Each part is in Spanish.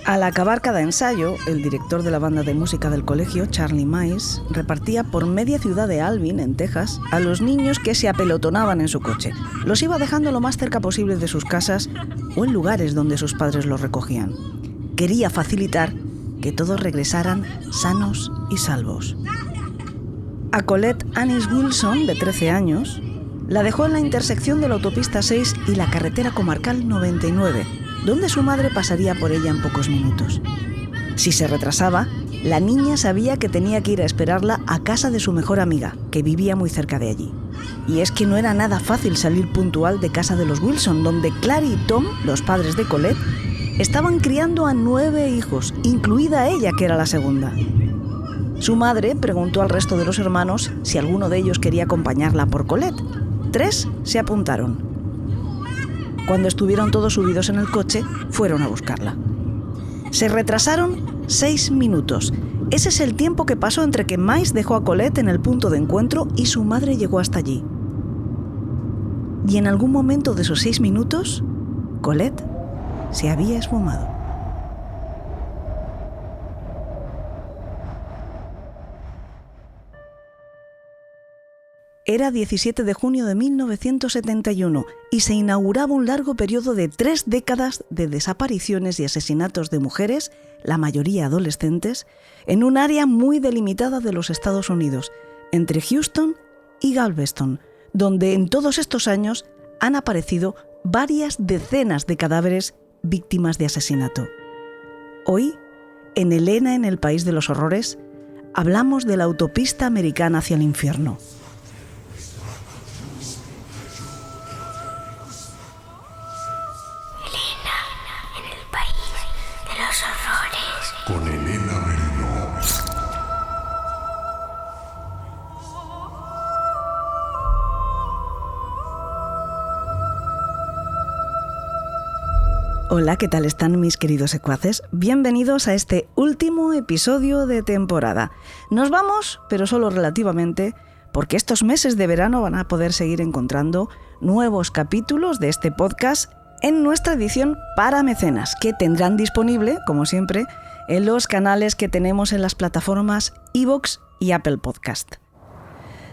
Al acabar cada ensayo, el director de la banda de música del colegio, Charlie Mize, repartía por media ciudad de Alvin, en Texas, a los niños que se apelotonaban en su coche. Los iba dejando lo más cerca posible de sus casas o en lugares donde sus padres los recogían. Quería facilitar que todos regresaran sanos y salvos. A Colette Annis Wilson, de 13 años, la dejó en la intersección de la autopista 6 y la carretera comarcal 99, donde su madre pasaría por ella en pocos minutos. Si se retrasaba, la niña sabía que tenía que ir a esperarla a casa de su mejor amiga, que vivía muy cerca de allí. Y es que no era nada fácil salir puntual de casa de los Wilson, donde Clary y Tom, los padres de Colette, estaban criando a 9 hijos, incluida ella, que era la segunda. Su madre preguntó al resto de los hermanos si alguno de ellos quería acompañarla por Colette. 3 se apuntaron. Cuando estuvieron todos subidos en el coche, fueron a buscarla. Se retrasaron 6 minutos. Ese es el tiempo que pasó entre que Mize dejó a Colette en el punto de encuentro y su madre llegó hasta allí. Y en algún momento de esos 6 minutos, Colette se había esfumado. Era 17 de junio de 1971 y se inauguraba un largo periodo de 3 décadas de desapariciones y asesinatos de mujeres, la mayoría adolescentes, en un área muy delimitada de los Estados Unidos, entre Houston y Galveston, donde en todos estos años han aparecido varias decenas de cadáveres víctimas de asesinato. Hoy, en Elena, en el País de los Horrores, hablamos de la autopista americana hacia el infierno. Con Elena Merino. Hola, ¿qué tal están mis queridos secuaces? Bienvenidos a este último episodio de temporada. Nos vamos, pero solo relativamente, porque estos meses de verano van a poder seguir encontrando nuevos capítulos de este podcast en nuestra edición para mecenas, que tendrán disponible, como siempre, en los canales que tenemos en las plataformas iVoox y Apple Podcast.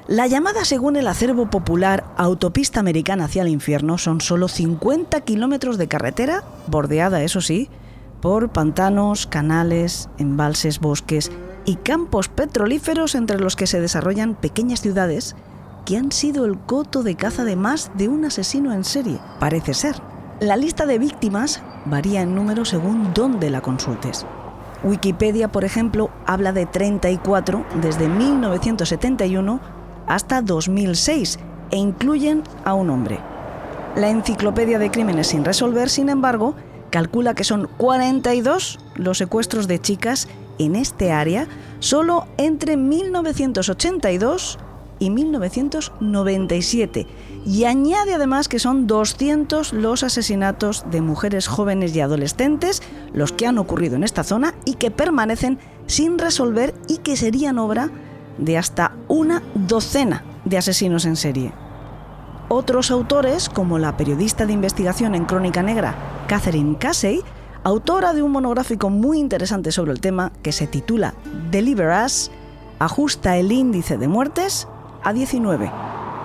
La llamada, según el acervo popular, autopista americana hacia el infierno son solo 50 kilómetros de carretera, bordeada, eso sí, por pantanos, canales, embalses, bosques y campos petrolíferos entre los que se desarrollan pequeñas ciudades que han sido el coto de caza de más de un asesino en serie, parece ser. La lista de víctimas varía en número según dónde la consultes. Wikipedia, por ejemplo, habla de 34 desde 1971 hasta 2006 e incluyen a un hombre. La Enciclopedia de Crímenes sin resolver, sin embargo, calcula que son 42 los secuestros de chicas en este área solo entre 1982 y 1997, y añade además que son 200 los asesinatos de mujeres jóvenes y adolescentes, los que han ocurrido en esta zona y que permanecen sin resolver y que serían obra de hasta una docena de asesinos en serie. Otros autores, como la periodista de investigación en Crónica Negra, Catherine Casey, autora de un monográfico muy interesante sobre el tema que se titula Deliver Us, ajusta el índice de muertes a 19,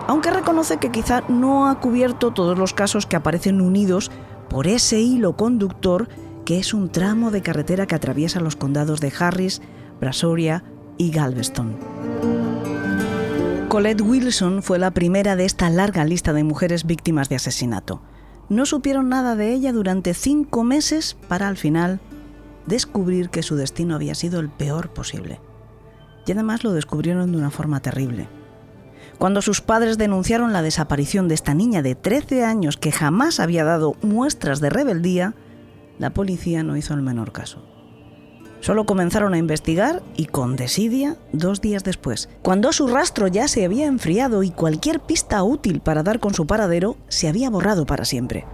aunque reconoce que quizá no ha cubierto todos los casos que aparecen unidos por ese hilo conductor que es un tramo de carretera que atraviesa los condados de Harris, Brazoria y Galveston. Colette Wilson fue la primera de esta larga lista de mujeres víctimas de asesinato. No supieron nada de ella durante 5 meses para al final descubrir que su destino había sido el peor posible. Y además lo descubrieron de una forma terrible. Cuando sus padres denunciaron la desaparición de esta niña de 13 años que jamás había dado muestras de rebeldía, la policía no hizo el menor caso. Solo comenzaron a investigar y con desidia 2 días después, cuando su rastro ya se había enfriado y cualquier pista útil para dar con su paradero se había borrado para siempre.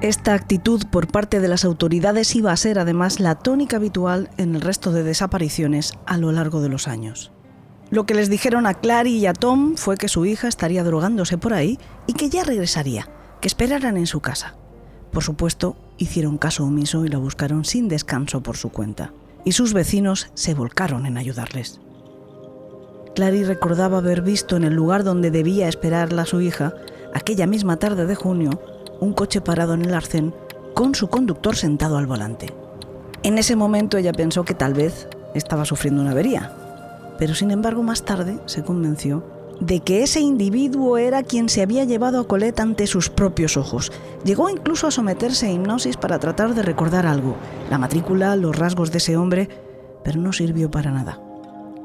Esta actitud por parte de las autoridades iba a ser además la tónica habitual en el resto de desapariciones a lo largo de los años. Lo que les dijeron a Clary y a Tom fue que su hija estaría drogándose por ahí y que ya regresaría, que esperaran en su casa. Por supuesto, hicieron caso omiso y la buscaron sin descanso por su cuenta. Y sus vecinos se volcaron en ayudarles. Clary recordaba haber visto en el lugar donde debía esperarla a su hija, aquella misma tarde de junio, un coche parado en el arcén con su conductor sentado al volante. En ese momento ella pensó que tal vez estaba sufriendo una avería, pero sin embargo más tarde se convenció de que ese individuo era quien se había llevado a Colette ante sus propios ojos. Llegó incluso a someterse a hipnosis para tratar de recordar algo, la matrícula, los rasgos de ese hombre, pero no sirvió para nada.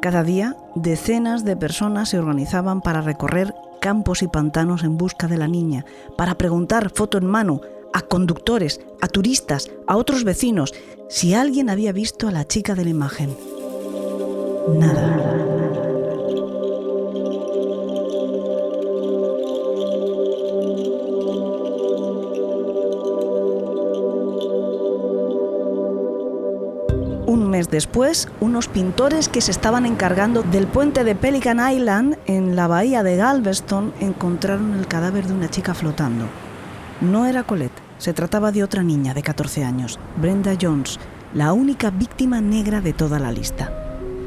Cada día, decenas de personas se organizaban para recorrer campos y pantanos en busca de la niña, para preguntar, foto en mano, a conductores, a turistas, a otros vecinos, si alguien había visto a la chica de la imagen. Nada. Un mes después, unos pintores que se estaban encargando del puente de Pelican Island en la bahía de Galveston encontraron el cadáver de una chica flotando. No era Colette, se trataba de otra niña de 14 años, Brenda Jones, la única víctima negra de toda la lista.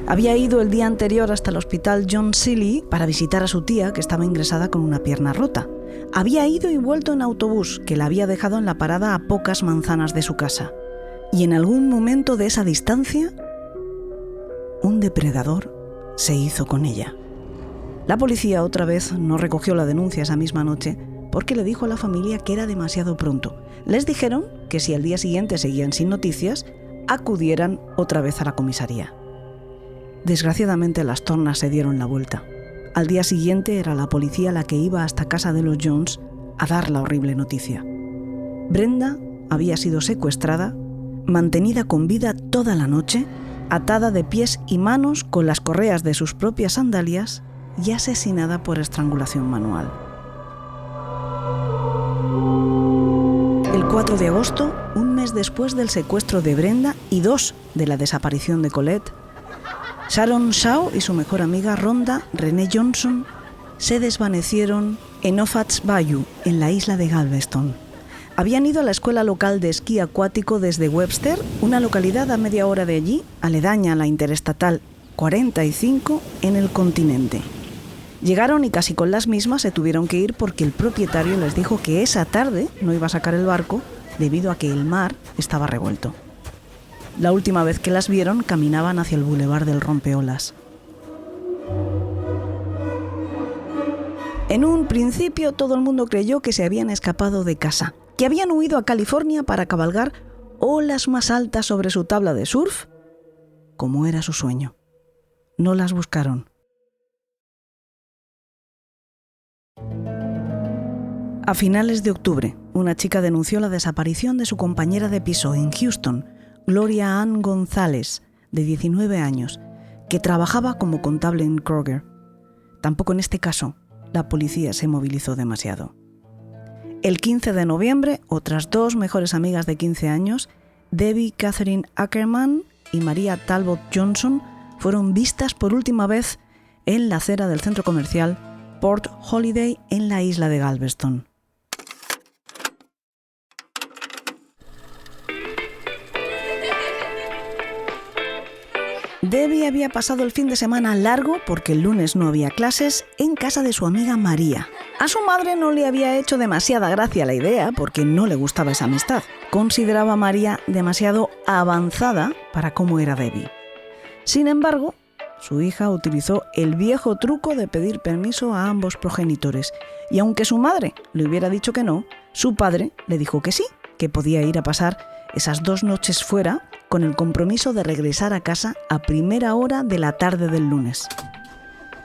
Había ido el día anterior hasta el hospital John Seeley para visitar a su tía, que estaba ingresada con una pierna rota. Había ido y vuelto en autobús, que la había dejado en la parada a pocas manzanas de su casa. Y en algún momento de esa distancia, un depredador se hizo con ella. La policía otra vez no recogió la denuncia esa misma noche porque le dijo a la familia que era demasiado pronto. Les dijeron que si al día siguiente seguían sin noticias, acudieran otra vez a la comisaría. Desgraciadamente las tornas se dieron la vuelta. Al día siguiente era la policía la que iba hasta casa de los Jones a dar la horrible noticia. Brenda había sido secuestrada, mantenida con vida toda la noche, atada de pies y manos con las correas de sus propias sandalias y asesinada por estrangulación manual. El 4 de agosto, un mes después del secuestro de Brenda y 2 de la desaparición de Colette, Sharon Shaw y su mejor amiga Rhonda Renee Johnson se desvanecieron en Offats Bayou, en la isla de Galveston. Habían ido a la escuela local de esquí acuático desde Webster, una localidad a media hora de allí, aledaña a la Interestatal 45 en el continente. Llegaron y casi con las mismas se tuvieron que ir porque el propietario les dijo que esa tarde no iba a sacar el barco debido a que el mar estaba revuelto. La última vez que las vieron caminaban hacia el bulevar del Rompeolas. En un principio todo el mundo creyó que se habían escapado de casa, que habían huido a California para cabalgar olas más altas sobre su tabla de surf, como era su sueño. No las buscaron. A finales de octubre, una chica denunció la desaparición de su compañera de piso en Houston, Gloria Ann González, de 19 años, que trabajaba como contable en Kroger. Tampoco en este caso la policía se movilizó demasiado. El 15 de noviembre, otras 2 mejores amigas de 15 años, Debbie Catherine Ackerman y María Talbot Johnson, fueron vistas por última vez en la acera del centro comercial Port Holiday en la isla de Galveston. Debbie había pasado el fin de semana largo, porque el lunes no había clases, en casa de su amiga María. A su madre no le había hecho demasiada gracia la idea, porque no le gustaba esa amistad. Consideraba a María demasiado avanzada para cómo era Debbie. Sin embargo, su hija utilizó el viejo truco de pedir permiso a ambos progenitores, y aunque su madre le hubiera dicho que no, su padre le dijo que sí, que podía ir a pasar esas 2 noches fuera, con el compromiso de regresar a casa a primera hora de la tarde del lunes.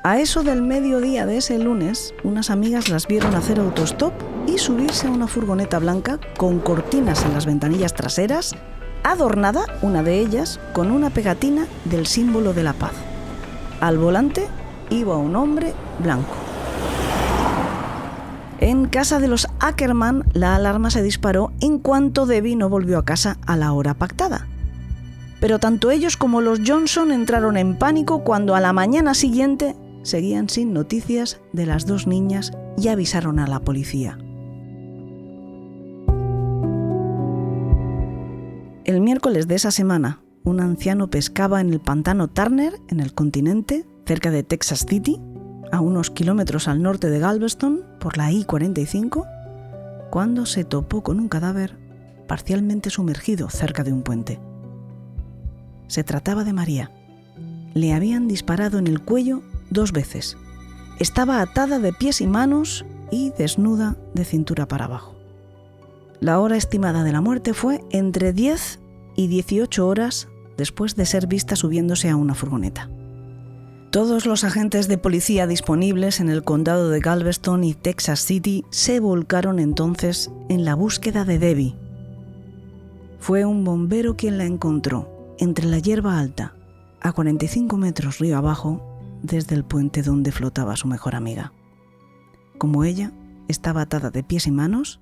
A eso del mediodía de ese lunes, unas amigas las vieron hacer autostop y subirse a una furgoneta blanca con cortinas en las ventanillas traseras, adornada, una de ellas, con una pegatina del símbolo de la paz. Al volante iba un hombre blanco. En casa de los Ackerman, la alarma se disparó en cuanto Debbie no volvió a casa a la hora pactada. Pero tanto ellos como los Johnson entraron en pánico cuando a la mañana siguiente seguían sin noticias de las dos niñas y avisaron a la policía. El miércoles de esa semana, un anciano pescaba en el pantano Turner, en el continente, cerca de Texas City, a unos kilómetros al norte de Galveston, por la I-45, cuando se topó con un cadáver parcialmente sumergido cerca de un puente. Se trataba de María. Le habían disparado en el cuello 2 veces. Estaba atada de pies y manos y desnuda de cintura para abajo. La hora estimada de la muerte fue entre 10 y 18 horas después de ser vista subiéndose a una furgoneta. Todos los agentes de policía disponibles en el condado de Galveston y Texas City se volcaron entonces en la búsqueda de Debbie. Fue un bombero quien la encontró entre la hierba alta, a 45 metros río abajo, desde el puente donde flotaba su mejor amiga. Como ella, estaba atada de pies y manos,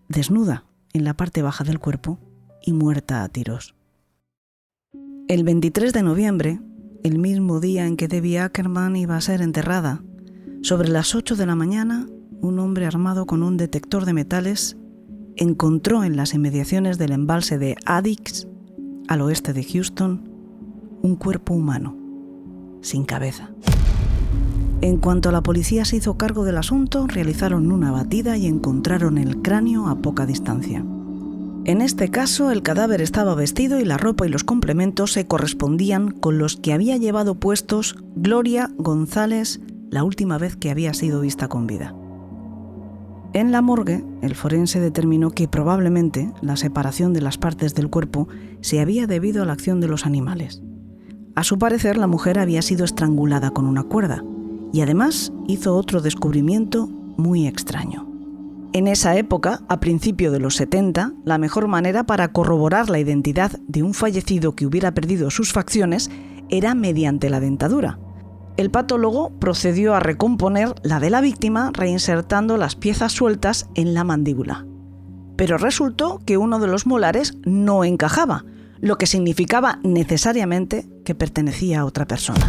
desnuda en la parte baja del cuerpo y muerta a tiros. El 23 de noviembre, el mismo día en que Debbie Ackerman iba a ser enterrada, sobre las 8 de la mañana, un hombre armado con un detector de metales encontró en las inmediaciones del embalse de Addicks, al oeste de Houston, un cuerpo humano, sin cabeza. En cuanto la policía se hizo cargo del asunto, realizaron una batida y encontraron el cráneo a poca distancia. En este caso, el cadáver estaba vestido y la ropa y los complementos se correspondían con los que había llevado puestos Gloria González la última vez que había sido vista con vida. En la morgue, el forense determinó que probablemente la separación de las partes del cuerpo se había debido a la acción de los animales. A su parecer, la mujer había sido estrangulada con una cuerda y además hizo otro descubrimiento muy extraño. En esa época, a principios de los 70, la mejor manera para corroborar la identidad de un fallecido que hubiera perdido sus facciones era mediante la dentadura. El patólogo procedió a recomponer la de la víctima reinsertando las piezas sueltas en la mandíbula. Pero resultó que uno de los molares no encajaba, lo que significaba necesariamente que pertenecía a otra persona.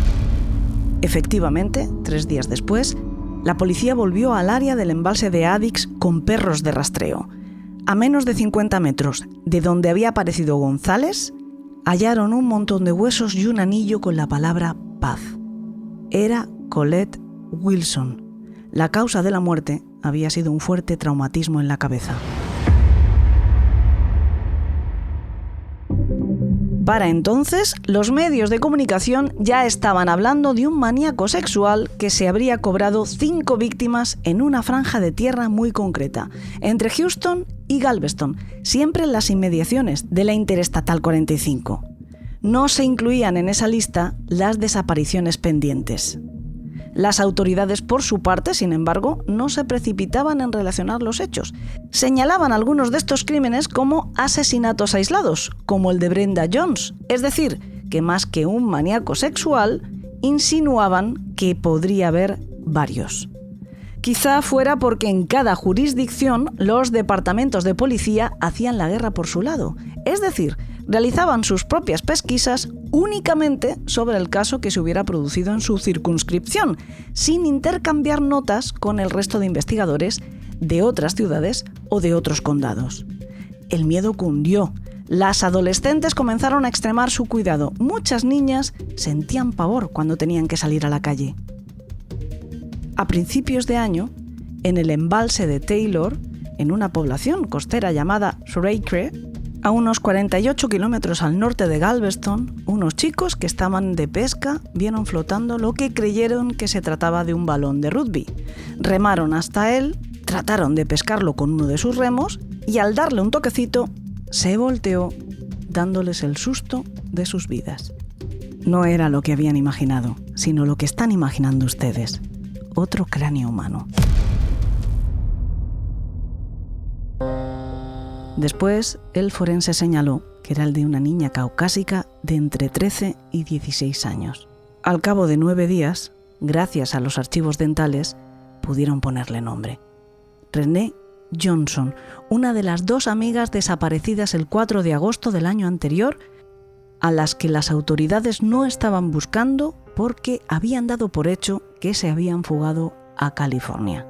Efectivamente, 3 días después, la policía volvió al área del embalse de Addicks con perros de rastreo. A menos de 50 metros de donde había aparecido González, hallaron un montón de huesos y un anillo con la palabra paz. Era Colette Wilson. La causa de la muerte había sido un fuerte traumatismo en la cabeza. Para entonces, los medios de comunicación ya estaban hablando de un maníaco sexual que se habría cobrado 5 víctimas en una franja de tierra muy concreta, entre Houston y Galveston, siempre en las inmediaciones de la Interestatal 45. No se incluían en esa lista las desapariciones pendientes. Las autoridades, por su parte, sin embargo, no se precipitaban en relacionar los hechos. Señalaban algunos de estos crímenes como asesinatos aislados, como el de Brenda Jones. Es decir, que más que un maníaco sexual, insinuaban que podría haber varios. Quizá fuera porque en cada jurisdicción los departamentos de policía hacían la guerra por su lado. Es decir, realizaban sus propias pesquisas únicamente sobre el caso que se hubiera producido en su circunscripción, sin intercambiar notas con el resto de investigadores de otras ciudades o de otros condados. El miedo cundió. Las adolescentes comenzaron a extremar su cuidado. Muchas niñas sentían pavor cuando tenían que salir a la calle. A principios de año, en el embalse de Taylor, en una población costera llamada Shreikre, a unos 48 kilómetros al norte de Galveston, unos chicos que estaban de pesca vieron flotando lo que creyeron que se trataba de un balón de rugby. Remaron hasta él, trataron de pescarlo con uno de sus remos y al darle un toquecito, se volteó, dándoles el susto de sus vidas. No era lo que habían imaginado, sino lo que están imaginando ustedes. Otro cráneo humano. Después, el forense señaló que era el de una niña caucásica de entre 13 y 16 años. Al cabo de 9 días, gracias a los archivos dentales, pudieron ponerle nombre. Renee Johnson, una de las 2 amigas desaparecidas el 4 de agosto del año anterior, a las que las autoridades no estaban buscando porque habían dado por hecho que se habían fugado a California.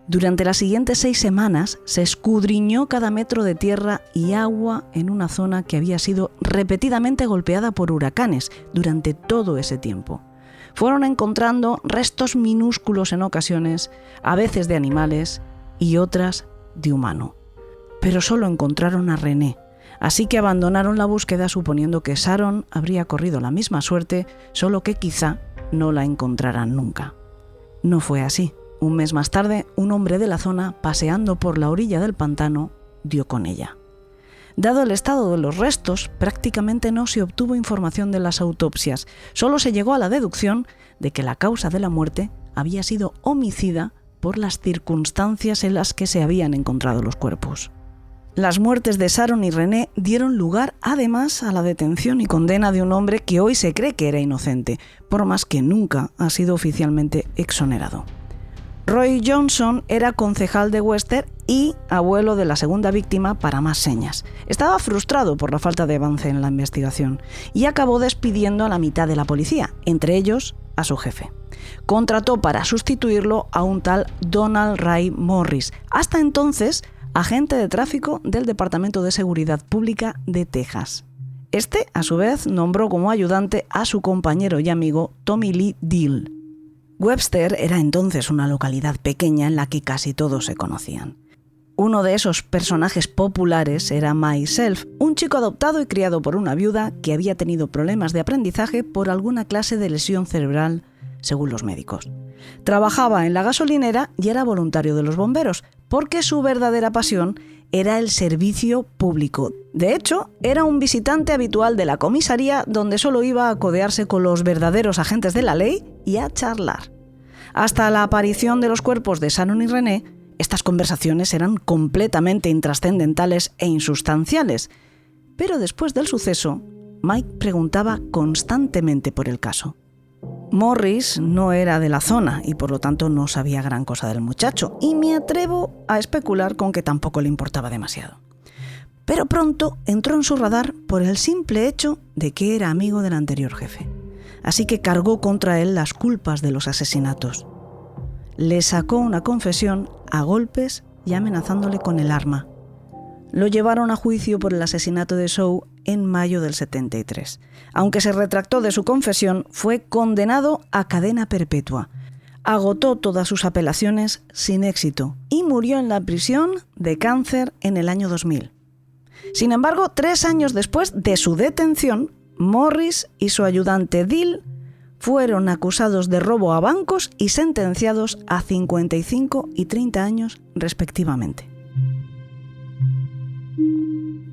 Durante las siguientes 6 semanas se escudriñó cada metro de tierra y agua en una zona que había sido repetidamente golpeada por huracanes durante todo ese tiempo. Fueron encontrando restos minúsculos en ocasiones, a veces de animales y otras de humano. Pero solo encontraron a René, así que abandonaron la búsqueda suponiendo que Sharon habría corrido la misma suerte, solo que quizá no la encontraran nunca. No fue así. Un mes más tarde, un hombre de la zona, paseando por la orilla del pantano, dio con ella. Dado el estado de los restos, prácticamente no se obtuvo información de las autopsias. Solo se llegó a la deducción de que la causa de la muerte había sido homicida por las circunstancias en las que se habían encontrado los cuerpos. Las muertes de Sharon y René dieron lugar además a la detención y condena de un hombre que hoy se cree que era inocente, por más que nunca ha sido oficialmente exonerado. Roy Johnson era concejal de Webster y abuelo de la segunda víctima para más señas. Estaba frustrado por la falta de avance en la investigación y acabó despidiendo a la mitad de la policía, entre ellos a su jefe. Contrató para sustituirlo a un tal Donald Ray Morris, hasta entonces agente de tráfico del Departamento de Seguridad Pública de Texas. Este, a su vez, nombró como ayudante a su compañero y amigo Tommy Lee Deal. Webster era entonces una localidad pequeña en la que casi todos se conocían. Uno de esos personajes populares era Mike Self, un chico adoptado y criado por una viuda que había tenido problemas de aprendizaje por alguna clase de lesión cerebral, según los médicos. Trabajaba en la gasolinera y era voluntario de los bomberos, porque su verdadera pasión era el servicio público. De hecho, era un visitante habitual de la comisaría donde solo iba a codearse con los verdaderos agentes de la ley y a charlar. Hasta la aparición de los cuerpos de Sharon y René, estas conversaciones eran completamente intrascendentales e insustanciales. Pero después del suceso, Mike preguntaba constantemente por el caso. Morris no era de la zona y por lo tanto no sabía gran cosa del muchacho, y me atrevo a especular con que tampoco le importaba demasiado. Pero pronto entró en su radar por el simple hecho de que era amigo del anterior jefe. Así que cargó contra él las culpas de los asesinatos. Le sacó una confesión a golpes y amenazándole con el arma. Lo llevaron a juicio por el asesinato de Shaw en mayo del 73. Aunque se retractó de su confesión, fue condenado a cadena perpetua. Agotó todas sus apelaciones sin éxito y murió en la prisión de cáncer en el año 2000. Sin embargo, 3 años después de su detención, Morris y su ayudante Deal fueron acusados de robo a bancos y sentenciados a 55 y 30 años respectivamente.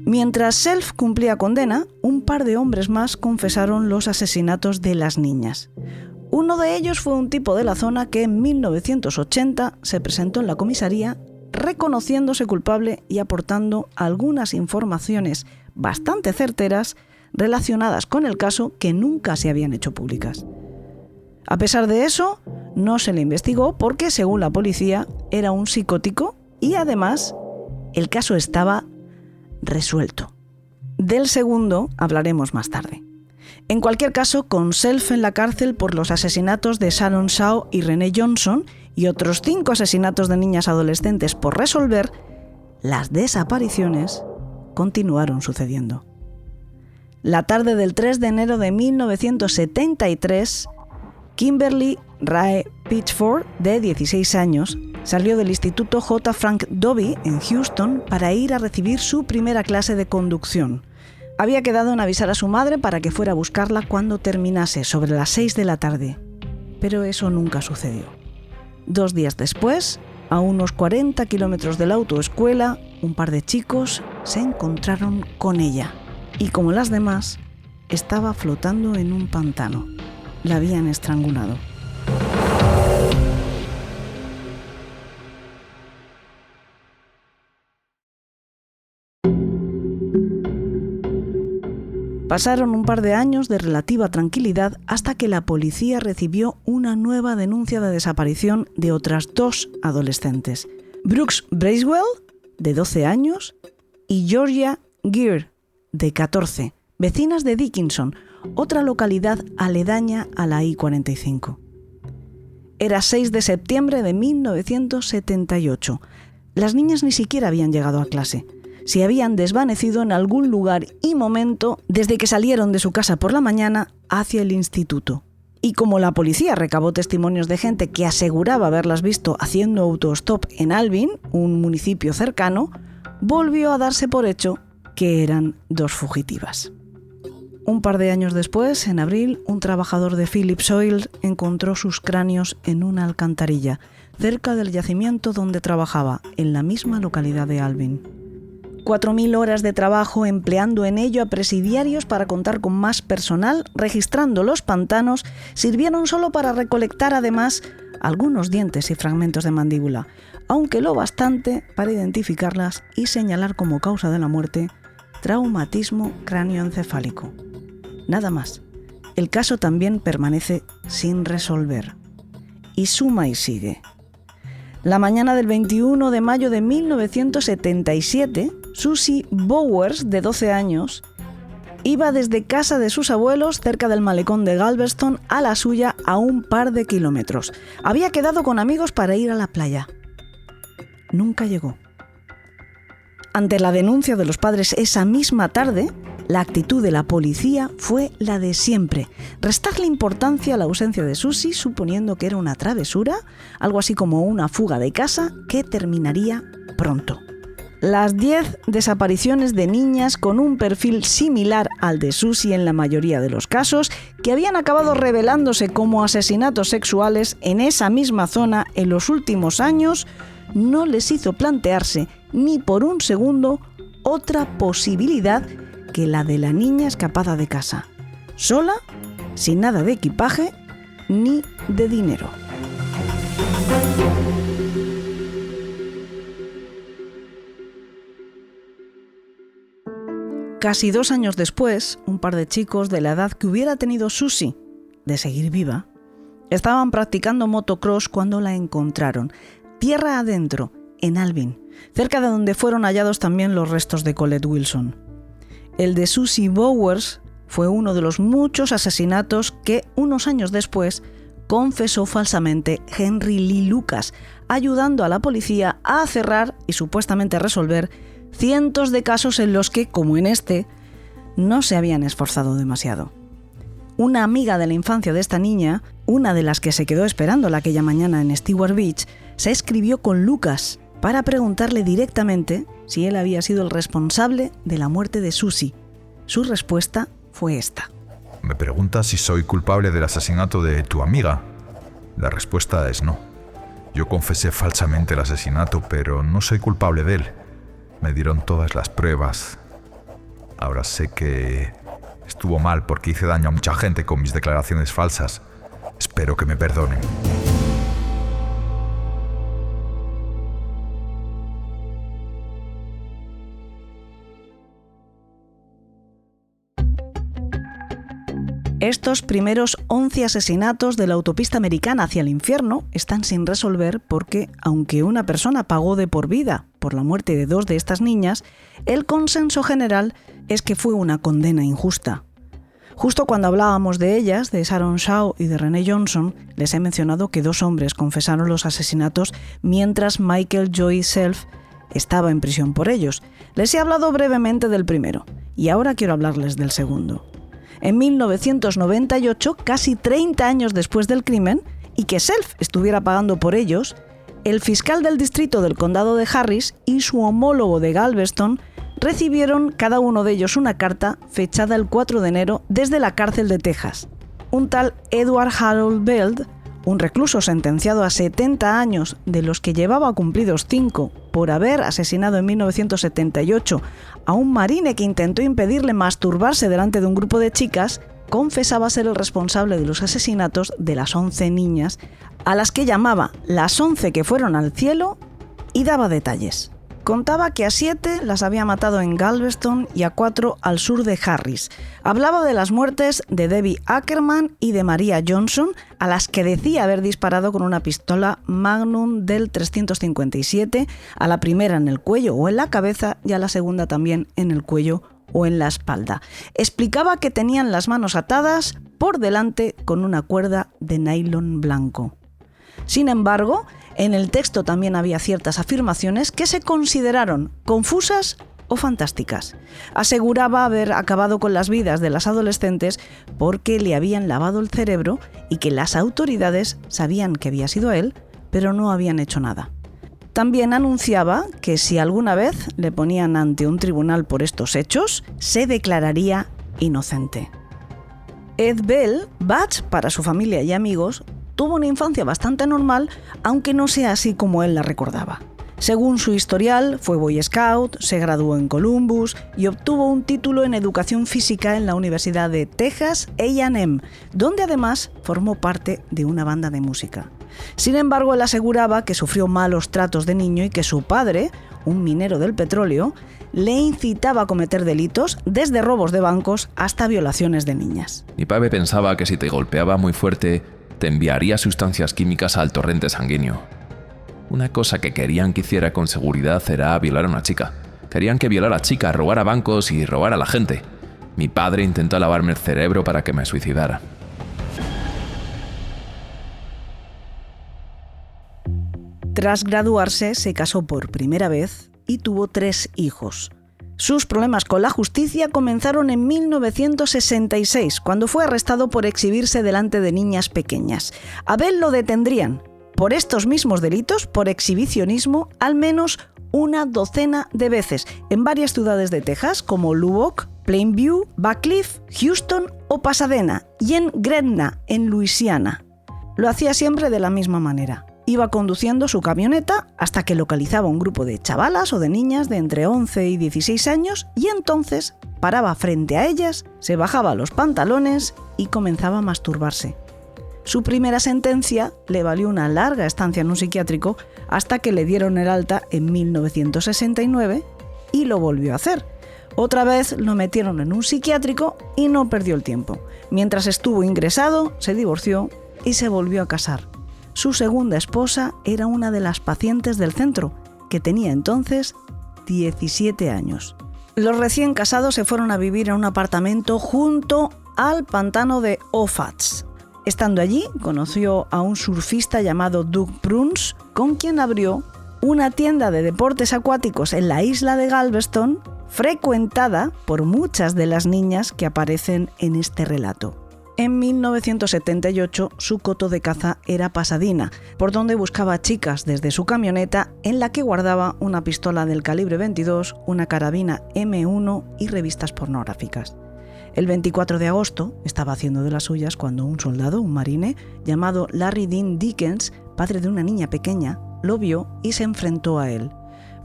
Mientras Self cumplía condena, un par de hombres más confesaron los asesinatos de las niñas. Uno de ellos fue un tipo de la zona que en 1980 se presentó en la comisaría reconociéndose culpable y aportando algunas informaciones bastante certeras relacionadas con el caso que nunca se habían hecho públicas. A pesar de eso, no se le investigó porque, según la policía, era un psicótico y además el caso estaba resuelto. Del segundo hablaremos más tarde. En cualquier caso, con Self en la cárcel por los asesinatos de Sharon Shaw y René Johnson y otros 5 asesinatos de niñas adolescentes por resolver, las desapariciones continuaron sucediendo. La tarde del 3 de enero de 1973, Kimberly Rae Pitchford, de 16 años, salió del Instituto J. Frank Dobie en Houston para ir a recibir su primera clase de conducción. Había quedado en avisar a su madre para que fuera a buscarla cuando terminase, sobre las 6 de la tarde. Pero eso nunca sucedió. 2 días después, a unos 40 kilómetros de la autoescuela, un par de chicos se encontraron con ella. Y como las demás, estaba flotando en un pantano. La habían estrangulado. Pasaron un par de años de relativa tranquilidad hasta que la policía recibió una nueva denuncia de desaparición de otras 2 adolescentes, Brooks Bracewell, de 12 años, y Georgia Geer, de 14, vecinas de Dickinson, otra localidad aledaña a la I-45. Era 6 de septiembre de 1978. Las niñas ni siquiera habían llegado a clase. Se habían desvanecido en algún lugar y momento desde que salieron de su casa por la mañana hacia el instituto. Y como la policía recabó testimonios de gente que aseguraba haberlas visto haciendo autostop en Alvin, un municipio cercano, volvió a darse por hecho que eran 2 fugitivas. Un par de años después, en abril, un trabajador de Phillips Oil encontró sus cráneos en una alcantarilla, cerca del yacimiento donde trabajaba, en la misma localidad de Alvin. 4.000 horas de trabajo empleando en ello a presidiarios para contar con más personal, registrando los pantanos, sirvieron solo para recolectar además algunos dientes y fragmentos de mandíbula, aunque lo bastante para identificarlas y señalar como causa de la muerte traumatismo cráneoencefálico. Nada más. El caso también permanece sin resolver. Y suma y sigue. La mañana del 21 de mayo de 1977, Susie Bowers, de 12 años, iba desde casa de sus abuelos, cerca del malecón de Galveston, a la suya a un par de kilómetros. Había quedado con amigos para ir a la playa. Nunca llegó. Ante la denuncia de los padres esa misma tarde, la actitud de la policía fue la de siempre: restarle importancia a la ausencia de Susie, suponiendo que era una travesura, algo así como una fuga de casa que terminaría pronto. Las 10 desapariciones de niñas con un perfil similar al de Susie en la mayoría de los casos, que habían acabado revelándose como asesinatos sexuales en esa misma zona en los últimos años, no les hizo plantearse ni por un segundo otra posibilidad que la de la niña escapada de casa, sola, sin nada de equipaje ni de dinero. Casi 2 años después, un par de chicos de la edad que hubiera tenido Susie de seguir viva, estaban practicando motocross cuando la encontraron, tierra adentro, en Alvin, cerca de donde fueron hallados también los restos de Colette Wilson. El de Susie Bowers fue uno de los muchos asesinatos que, unos años después, confesó falsamente Henry Lee Lucas, ayudando a la policía a cerrar y supuestamente resolver cientos de casos en los que, como en este, no se habían esforzado demasiado. Una amiga de la infancia de esta niña, una de las que se quedó esperándola aquella mañana en Stewart Beach, se escribió con Lucas para preguntarle directamente si él había sido el responsable de la muerte de Susie. Su respuesta fue esta: ¿Me preguntas si soy culpable del asesinato de tu amiga? La respuesta es no. Yo confesé falsamente el asesinato, pero no soy culpable de él. Me dieron todas las pruebas. Ahora sé que estuvo mal porque hice daño a mucha gente con mis declaraciones falsas. Espero que me perdonen. Estos primeros 11 asesinatos de la autopista americana hacia el infierno están sin resolver porque, aunque una persona pagó de por vida por la muerte de 2 de estas niñas, el consenso general es que fue una condena injusta. Justo cuando hablábamos de ellas, de Sharon Shaw y de Renee Johnson, les he mencionado que 2 hombres confesaron los asesinatos mientras Michael Joy Self estaba en prisión por ellos. Les he hablado brevemente del primero y ahora quiero hablarles del segundo. En 1998, casi 30 años después del crimen, y que Self estuviera pagando por ellos, el fiscal del distrito del condado de Harris y su homólogo de Galveston recibieron cada uno de ellos una carta fechada el 4 de enero desde la cárcel de Texas. Un tal Edward Harold Beld, un recluso sentenciado a 70 años, de los que llevaba cumplidos 5 por haber asesinado en 1978 a un marine que intentó impedirle masturbarse delante de un grupo de chicas, confesaba ser el responsable de los asesinatos de las 11 niñas, a las que llamaba las 11 que fueron al cielo, y daba detalles. Contaba que a 7 las había matado en Galveston y a 4 al sur de Harris. Hablaba de las muertes de Debbie Ackerman y de Maria Johnson, a las que decía haber disparado con una pistola Magnum del 357, a la primera en el cuello o en la cabeza y a la segunda también en el cuello o en la espalda. Explicaba que tenían las manos atadas por delante con una cuerda de nylon blanco. Sin embargo, en el texto también había ciertas afirmaciones que se consideraron confusas o fantásticas. Aseguraba haber acabado con las vidas de las adolescentes porque le habían lavado el cerebro y que las autoridades sabían que había sido él, pero no habían hecho nada. También anunciaba que si alguna vez le ponían ante un tribunal por estos hechos, se declararía inocente. Ed Bell, Butch, para su familia y amigos, tuvo una infancia bastante normal, aunque no sea así como él la recordaba. Según su historial, fue Boy Scout, se graduó en Columbus y obtuvo un título en Educación Física en la Universidad de Texas A&M, donde además formó parte de una banda de música. Sin embargo, él aseguraba que sufrió malos tratos de niño y que su padre, un minero del petróleo, le incitaba a cometer delitos desde robos de bancos hasta violaciones de niñas. Mi padre pensaba que si te golpeaba muy fuerte, te enviaría sustancias químicas al torrente sanguíneo. Una cosa que querían que hiciera con seguridad era violar a una chica. Querían que violara a chicas, robara bancos y robara a la gente. Mi padre intentó lavarme el cerebro para que me suicidara. Tras graduarse, se casó por primera vez y tuvo 3 hijos. Sus problemas con la justicia comenzaron en 1966, cuando fue arrestado por exhibirse delante de niñas pequeñas. A Bell lo detendrían por estos mismos delitos, por exhibicionismo, al menos una docena de veces, en varias ciudades de Texas, como Lubbock, Plainview, Bacliff, Houston o Pasadena, y en Gretna, en Luisiana. Lo hacía siempre de la misma manera. Iba conduciendo su camioneta hasta que localizaba un grupo de chavalas o de niñas de entre 11 y 16 años y entonces paraba frente a ellas, se bajaba los pantalones y comenzaba a masturbarse. Su primera sentencia le valió una larga estancia en un psiquiátrico hasta que le dieron el alta en 1969 y lo volvió a hacer. Otra vez lo metieron en un psiquiátrico y no perdió el tiempo. Mientras estuvo ingresado, se divorció y se volvió a casar. Su segunda esposa era una de las pacientes del centro, que tenía entonces 17 años. Los recién casados se fueron a vivir en un apartamento junto al pantano de Offutt. Estando allí, conoció a un surfista llamado Doug Bruns, con quien abrió una tienda de deportes acuáticos en la isla de Galveston, frecuentada por muchas de las niñas que aparecen en este relato. En 1978, su coto de caza era Pasadena, por donde buscaba chicas desde su camioneta en la que guardaba una pistola del calibre 22, una carabina M1 y revistas pornográficas. El 24 de agosto estaba haciendo de las suyas cuando un soldado, un marine, llamado Larry Dean Dickens, padre de una niña pequeña, lo vio y se enfrentó a él.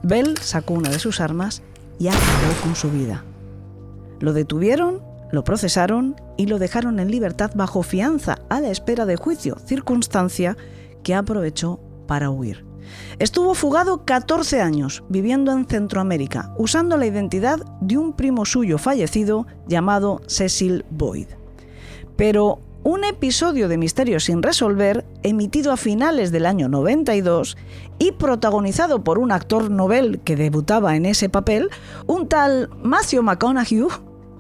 Bell sacó una de sus armas y acabó con su vida. Lo detuvieron, lo procesaron y lo dejaron en libertad bajo fianza a la espera de juicio, circunstancia que aprovechó para huir. Estuvo fugado 14 años, viviendo en Centroamérica, usando la identidad de un primo suyo fallecido llamado Cecil Boyd. Pero un episodio de Misterio sin resolver, emitido a finales del año 92 y protagonizado por un actor novel que debutaba en ese papel, un tal Matthew McConaughey,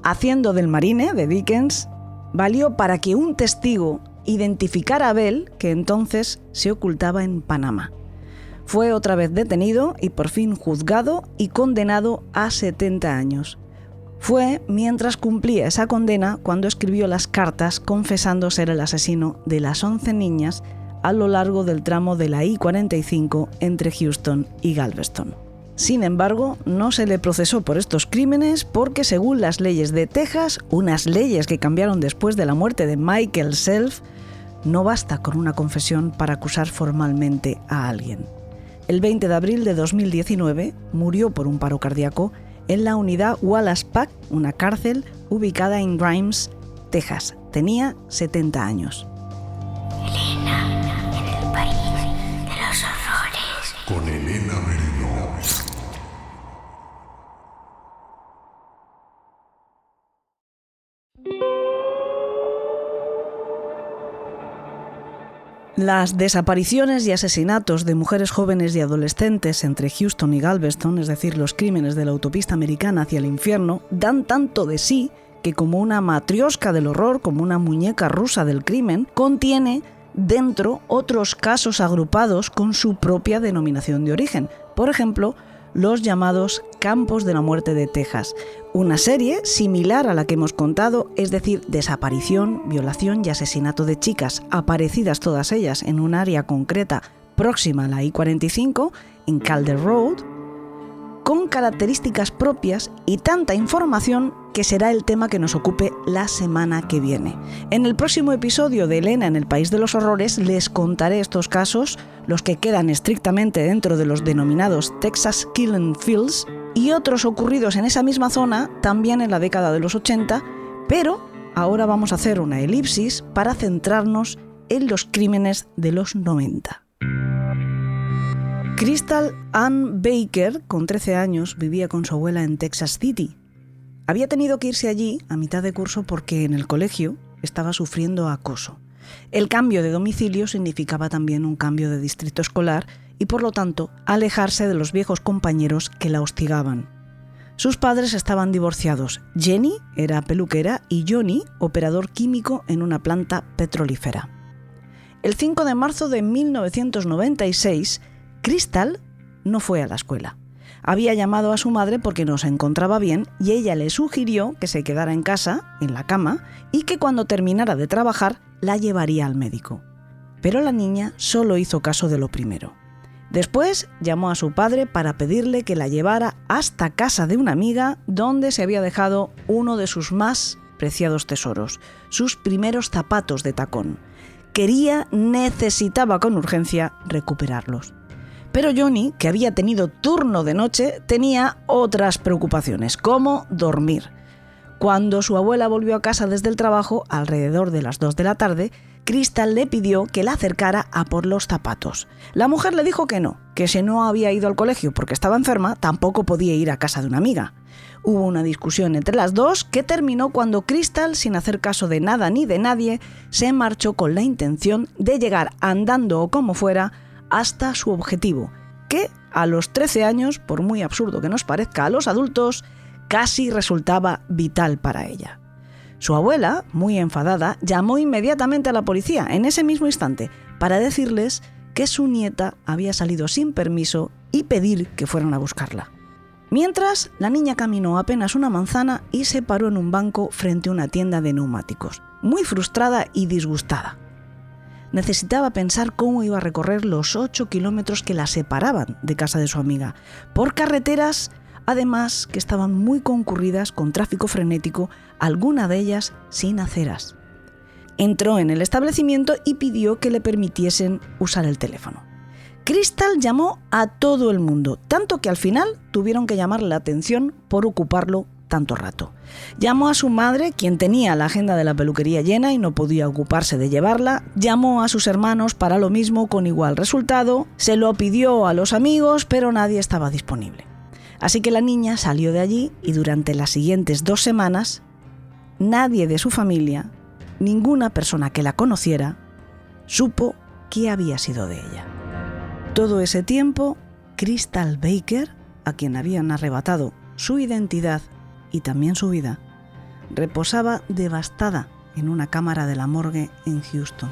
haciendo del marine de Dickens, valió para que un testigo identificara a Bell, que entonces se ocultaba en Panamá. Fue otra vez detenido y por fin juzgado y condenado a 70 años. Fue mientras cumplía esa condena cuando escribió las cartas confesando ser el asesino de las 11 niñas a lo largo del tramo de la I-45 entre Houston y Galveston. Sin embargo, no se le procesó por estos crímenes porque, según las leyes de Texas, unas leyes que cambiaron después de la muerte de Michael Self, no basta con una confesión para acusar formalmente a alguien. El 20 de abril de 2019 murió por un paro cardíaco en la unidad Wallace Pack, una cárcel ubicada en Grimes, Texas. Tenía 70 años. Elena, en el país de los horrores. Con Elena Merino. Las desapariciones y asesinatos de mujeres jóvenes y adolescentes entre Houston y Galveston, es decir, los crímenes de la autopista americana hacia el infierno, dan tanto de sí que, como una matrioska del horror, como una muñeca rusa del crimen, contiene dentro otros casos agrupados con su propia denominación de origen. Por ejemplo, los llamados Campos de la Muerte de Texas, una serie similar a la que hemos contado, es decir, desaparición, violación y asesinato de chicas, aparecidas todas ellas en un área concreta próxima a la I-45, en Calder Road, con características propias y tanta información que será el tema que nos ocupe la semana que viene. En el próximo episodio de Elena en el País de los Horrores les contaré estos casos, los que quedan estrictamente dentro de los denominados Texas Killing Fields y otros ocurridos en esa misma zona también en la década de los 80, pero ahora vamos a hacer una elipsis para centrarnos en los crímenes de los 90. Crystal Ann Baker, con 13 años, vivía con su abuela en Texas City. Había tenido que irse allí a mitad de curso porque en el colegio estaba sufriendo acoso. El cambio de domicilio significaba también un cambio de distrito escolar y, por lo tanto, alejarse de los viejos compañeros que la hostigaban. Sus padres estaban divorciados. Jenny era peluquera y Johnny, operador químico en una planta petrolífera. El 5 de marzo de 1996, Crystal no fue a la escuela. Había llamado a su madre porque no se encontraba bien y ella le sugirió que se quedara en casa, en la cama, y que cuando terminara de trabajar la llevaría al médico. Pero la niña solo hizo caso de lo primero. Después llamó a su padre para pedirle que la llevara hasta casa de una amiga donde se había dejado uno de sus más preciados tesoros, sus primeros zapatos de tacón. Necesitaba con urgencia recuperarlos. Pero Johnny, que había tenido turno de noche, tenía otras preocupaciones, como dormir. Cuando su abuela volvió a casa desde el trabajo, alrededor de las 2 de la tarde, Crystal le pidió que la acercara a por los zapatos. La mujer le dijo que no, que si no había ido al colegio porque estaba enferma, tampoco podía ir a casa de una amiga. Hubo una discusión entre las dos que terminó cuando Crystal, sin hacer caso de nada ni de nadie, se marchó con la intención de llegar andando o como fuera hasta su objetivo, que a los 13 años, por muy absurdo que nos parezca a los adultos, casi resultaba vital para ella. Su abuela, muy enfadada, llamó inmediatamente a la policía en ese mismo instante para decirles que su nieta había salido sin permiso y pedir que fueran a buscarla. Mientras, la niña caminó apenas una manzana y se paró en un banco frente a una tienda de neumáticos, muy frustrada y disgustada. Necesitaba pensar cómo iba a recorrer los 8 kilómetros que la separaban de casa de su amiga, por carreteras, además, que estaban muy concurridas con tráfico frenético, alguna de ellas sin aceras. Entró en el establecimiento y pidió que le permitiesen usar el teléfono. Crystal llamó a todo el mundo, tanto que al final tuvieron que llamarle la atención por ocuparlo tanto rato. Llamó a su madre, quien tenía la agenda de la peluquería llena y no podía ocuparse de llevarla. Llamó a sus hermanos para lo mismo con igual resultado. Se lo pidió a los amigos, pero nadie estaba disponible. Así que la niña salió de allí y durante las siguientes 2 semanas, nadie de su familia, ninguna persona que la conociera, supo qué había sido de ella. Todo ese tiempo, Crystal Baker, a quien habían arrebatado su identidad y también su vida, reposaba devastada en una cámara de la morgue en Houston.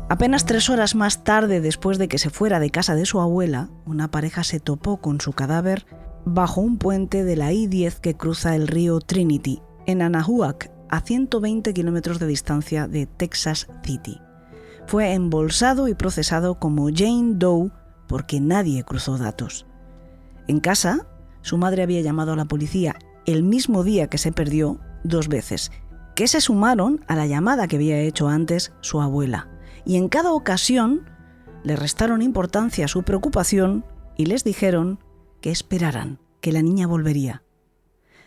Apenas 3 horas más tarde, después de que se fuera de casa de su abuela, una pareja se topó con su cadáver bajo un puente de la I-10 que cruza el río Trinity, en Anahuac, a 120 kilómetros de distancia de Texas City. Fue embolsado y procesado como Jane Doe porque nadie cruzó datos. En casa, su madre había llamado a la policía el mismo día que se perdió 2 veces, que se sumaron a la llamada que había hecho antes su abuela. Y en cada ocasión le restaron importancia a su preocupación y les dijeron que esperaran, que la niña volvería.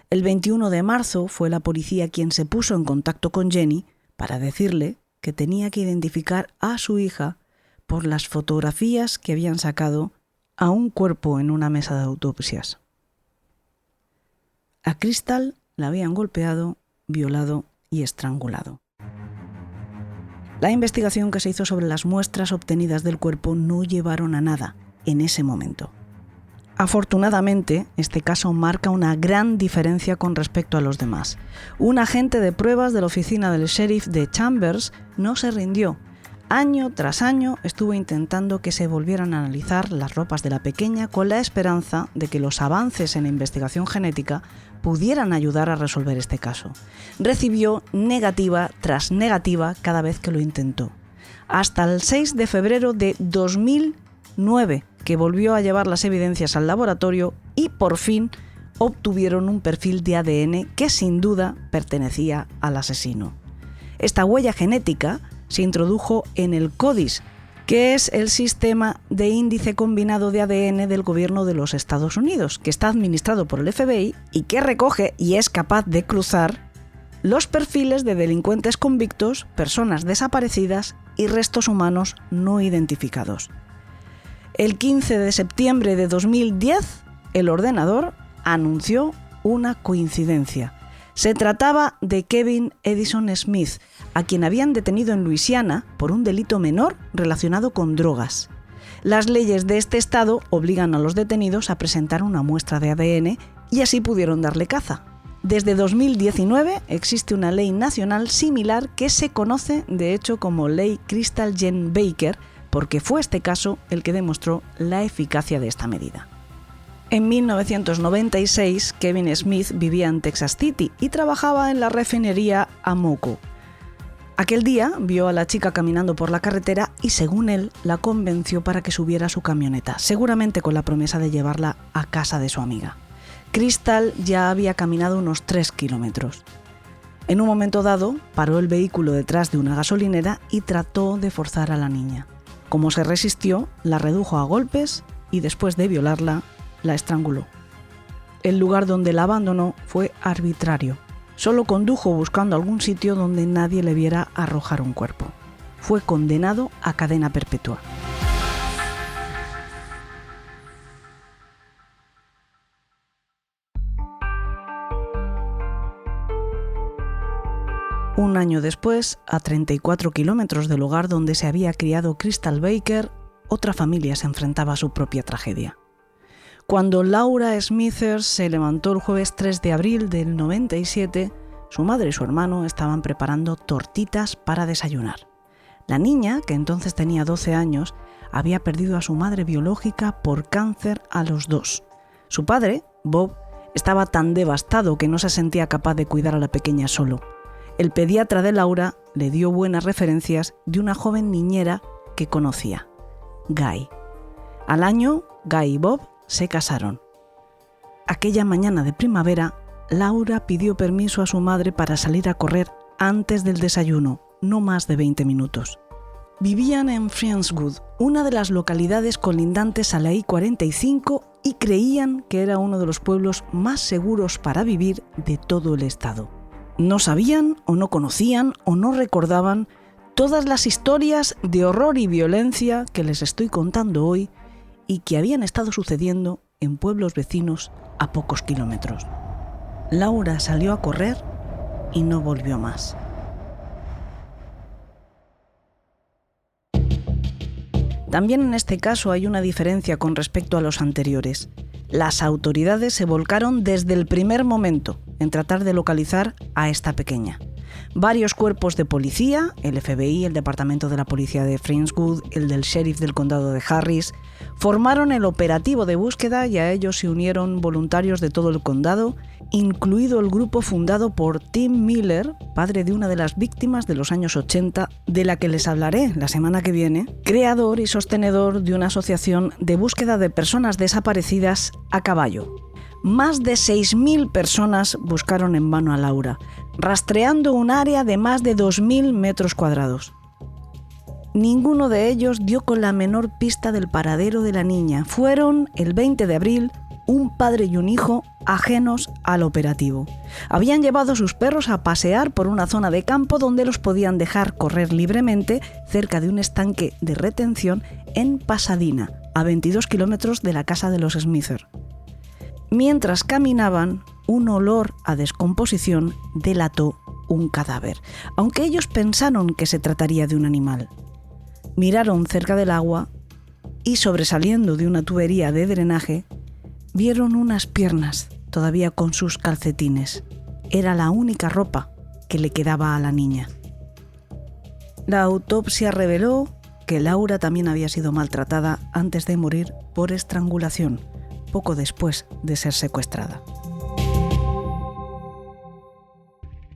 El 21 de marzo fue la policía quien se puso en contacto con Jenny para decirle que tenía que identificar a su hija por las fotografías que habían sacado a un cuerpo en una mesa de autopsias. A Crystal la habían golpeado, violado y estrangulado. La investigación que se hizo sobre las muestras obtenidas del cuerpo no llevaron a nada en ese momento. Afortunadamente, este caso marca una gran diferencia con respecto a los demás. Un agente de pruebas de la oficina del sheriff de Chambers no se rindió. Año tras año estuvo intentando que se volvieran a analizar las ropas de la pequeña con la esperanza de que los avances en la investigación genética pudieran ayudar a resolver este caso. Recibió negativa tras negativa cada vez que lo intentó. Hasta el 6 de febrero de 2009, que volvió a llevar las evidencias al laboratorio y por fin obtuvieron un perfil de ADN que sin duda pertenecía al asesino. Esta huella genética se introdujo en el CODIS, que es el sistema de índice combinado de ADN del gobierno de los Estados Unidos, que está administrado por el FBI y que recoge y es capaz de cruzar los perfiles de delincuentes convictos, personas desaparecidas y restos humanos no identificados. El 15 de septiembre de 2010, el ordenador anunció una coincidencia. Se trataba de Kevin Edison Smith, a quien habían detenido en Luisiana por un delito menor relacionado con drogas. Las leyes de este estado obligan a los detenidos a presentar una muestra de ADN y así pudieron darle caza. Desde 2019 existe una ley nacional similar que se conoce de hecho como Ley Crystal Jane Baker, porque fue este caso el que demostró la eficacia de esta medida. En 1996, Kevin Smith vivía en Texas City y trabajaba en la refinería Amoco. Aquel día vio a la chica caminando por la carretera y, según él, la convenció para que subiera a su camioneta, seguramente con la promesa de llevarla a casa de su amiga. Crystal ya había caminado unos 3 kilómetros. En un momento dado, paró el vehículo detrás de una gasolinera y trató de forzar a la niña. Como se resistió, la redujo a golpes y después de violarla, la estranguló. El lugar donde la abandonó fue arbitrario. Solo condujo buscando algún sitio donde nadie le viera arrojar un cuerpo. Fue condenado a cadena perpetua. Un año después, a 34 kilómetros del lugar donde se había criado Crystal Baker, otra familia se enfrentaba a su propia tragedia. Cuando Laura Smithers se levantó el jueves 3 de abril del 97, su madre y su hermano estaban preparando tortitas para desayunar. La niña, que entonces tenía 12 años, había perdido a su madre biológica por cáncer a los 2. Su padre, Bob, estaba tan devastado que no se sentía capaz de cuidar a la pequeña solo. El pediatra de Laura le dio buenas referencias de una joven niñera que conocía, Guy. Al año, Guy y Bob se casaron. Aquella mañana de primavera, Laura pidió permiso a su madre para salir a correr antes del desayuno, no más de 20 minutos. Vivían en Friendswood, una de las localidades colindantes a la I-45, y creían que era uno de los pueblos más seguros para vivir de todo el estado. No sabían o no conocían o no recordaban todas las historias de horror y violencia que les estoy contando hoy y que habían estado sucediendo en pueblos vecinos a pocos kilómetros. Laura salió a correr y no volvió más. También en este caso hay una diferencia con respecto a los anteriores. Las autoridades se volcaron desde el primer momento en tratar de localizar a esta pequeña. Varios cuerpos de policía, el FBI, el Departamento de la Policía de Friendswood, el del Sheriff del Condado de Harris, formaron el operativo de búsqueda y a ellos se unieron voluntarios de todo el condado, incluido el grupo fundado por Tim Miller, padre de una de las víctimas de los años 80, de la que les hablaré la semana que viene, creador y sostenedor de una asociación de búsqueda de personas desaparecidas a caballo. Más de 6.000 personas buscaron en vano a Laura, rastreando un área de más de 2.000 metros cuadrados. Ninguno de ellos dio con la menor pista del paradero de la niña. Fueron, el 20 de abril, un padre y un hijo ajenos al operativo. Habían llevado sus perros a pasear por una zona de campo donde los podían dejar correr libremente cerca de un estanque de retención en Pasadena, a 22 kilómetros de la casa de los Smithers. Mientras caminaban, un olor a descomposición delató un cadáver, aunque ellos pensaron que se trataría de un animal. Miraron cerca del agua y, sobresaliendo de una tubería de drenaje, vieron unas piernas todavía con sus calcetines. Era la única ropa que le quedaba a la niña. La autopsia reveló que Laura también había sido maltratada antes de morir por estrangulación, poco después de ser secuestrada.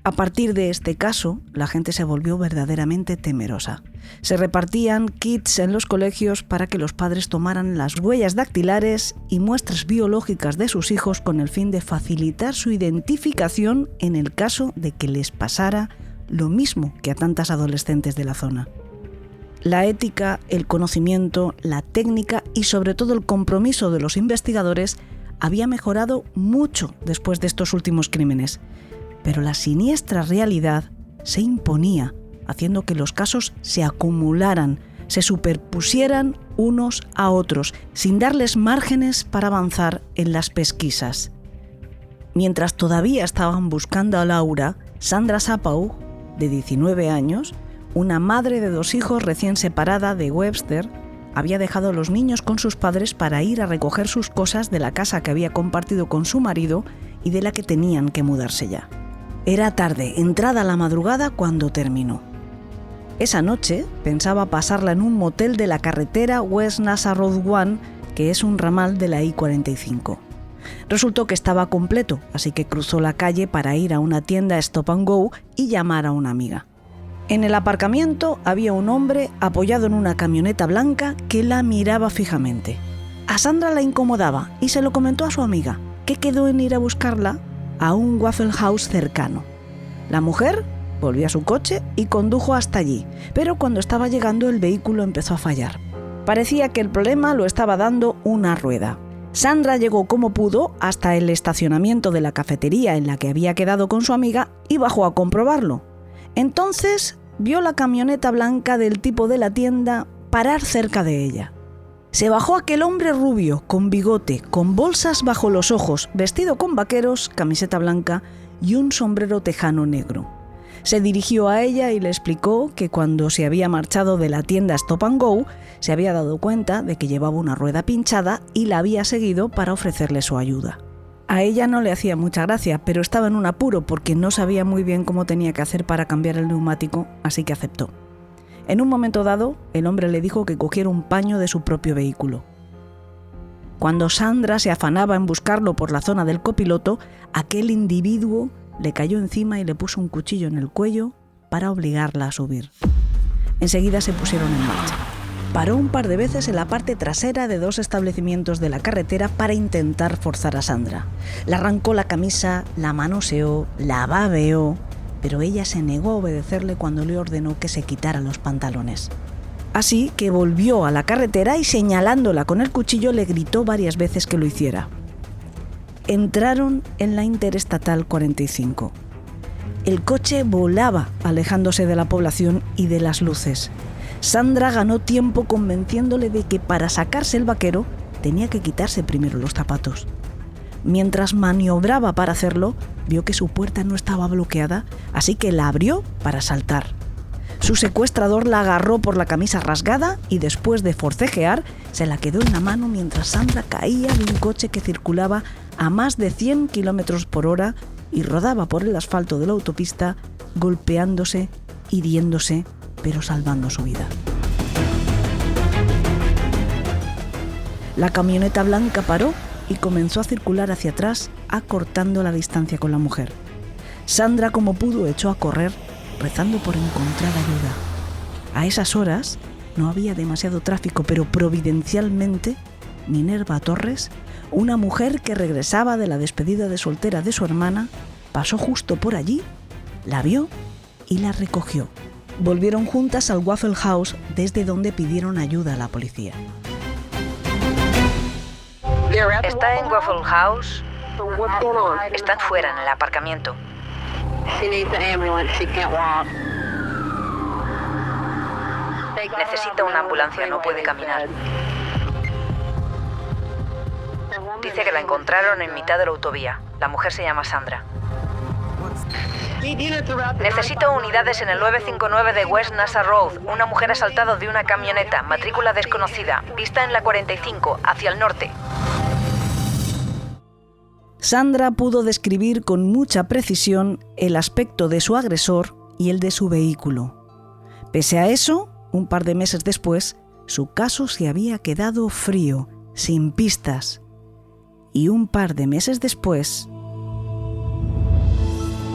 A partir de este caso, la gente se volvió verdaderamente temerosa. Se repartían kits en los colegios para que los padres tomaran las huellas dactilares y muestras biológicas de sus hijos con el fin de facilitar su identificación en el caso de que les pasara lo mismo que a tantas adolescentes de la zona. La ética, el conocimiento, la técnica y sobre todo el compromiso de los investigadores había mejorado mucho después de estos últimos crímenes. Pero la siniestra realidad se imponía, haciendo que los casos se acumularan, se superpusieran unos a otros, sin darles márgenes para avanzar en las pesquisas. Mientras todavía estaban buscando a Laura, Sandra Sapau, de 19 años, una madre de 2 hijos recién separada de Webster, había dejado a los niños con sus padres para ir a recoger sus cosas de la casa que había compartido con su marido y de la que tenían que mudarse ya. Era tarde, entrada la madrugada, cuando terminó. Esa noche pensaba pasarla en un motel de la carretera West NASA Road 1, que es un ramal de la I-45. Resultó que estaba completo, así que cruzó la calle para ir a una tienda Stop and Go y llamar a una amiga. En el aparcamiento había un hombre apoyado en una camioneta blanca que la miraba fijamente. A Sandra la incomodaba y se lo comentó a su amiga, que quedó en ir a buscarla a un Waffle House cercano. La mujer volvió a su coche y condujo hasta allí, pero cuando estaba llegando el vehículo empezó a fallar. Parecía que el problema lo estaba dando una rueda. Sandra llegó como pudo hasta el estacionamiento de la cafetería en la que había quedado con su amiga y bajó a comprobarlo. Entonces vio la camioneta blanca del tipo de la tienda parar cerca de ella. Se bajó aquel hombre rubio, con bigote, con bolsas bajo los ojos, vestido con vaqueros, camiseta blanca y un sombrero tejano negro. Se dirigió a ella y le explicó que cuando se había marchado de la tienda Stop and Go, se había dado cuenta de que llevaba una rueda pinchada y la había seguido para ofrecerle su ayuda. A ella no le hacía mucha gracia, pero estaba en un apuro porque no sabía muy bien cómo tenía que hacer para cambiar el neumático, así que aceptó. En un momento dado, el hombre le dijo que cogiera un paño de su propio vehículo. Cuando Sandra se afanaba en buscarlo por la zona del copiloto, aquel individuo le cayó encima y le puso un cuchillo en el cuello para obligarla a subir. Enseguida se pusieron en marcha. Paró un par de veces en la parte trasera de 2 establecimientos de la carretera para intentar forzar a Sandra. Le arrancó la camisa, la manoseó, la babeó, pero ella se negó a obedecerle cuando le ordenó que se quitara los pantalones. Así que volvió a la carretera y, señalándola con el cuchillo, le gritó varias veces que lo hiciera. Entraron en la Interestatal 45. El coche volaba, alejándose de la población y de las luces. Sandra ganó tiempo convenciéndole de que para sacarse el vaquero tenía que quitarse primero los zapatos. Mientras maniobraba para hacerlo, vio que su puerta no estaba bloqueada, así que la abrió para saltar. Su secuestrador la agarró por la camisa rasgada y, después de forcejear, se la quedó en la mano mientras Sandra caía de un coche que circulaba a más de 100 km por hora y rodaba por el asfalto de la autopista, golpeándose, hiriéndose, pero salvando su vida. La camioneta blanca paró y comenzó a circular hacia atrás, acortando la distancia con la mujer. Sandra, como pudo, echó a correr, rezando por encontrar ayuda. A esas horas no había demasiado tráfico, pero providencialmente Minerva Torres, una mujer que regresaba de la despedida de soltera de su hermana, pasó justo por allí, la vio y la recogió. Volvieron juntas al Waffle House, desde donde pidieron ayuda a la policía. Está en Waffle House. Están fuera, en el aparcamiento. Necesita una ambulancia, no puede caminar. Dice que la encontraron en mitad de la autovía. La mujer se llama Sandra. Necesito unidades en el 959 de West Nassau Road. Una mujer ha saltado de una camioneta, matrícula desconocida, vista en la 45, hacia el norte. Sandra pudo describir con mucha precisión el aspecto de su agresor y el de su vehículo. Pese a eso, un par de meses después, su caso se había quedado frío, sin pistas. Y un par de meses después,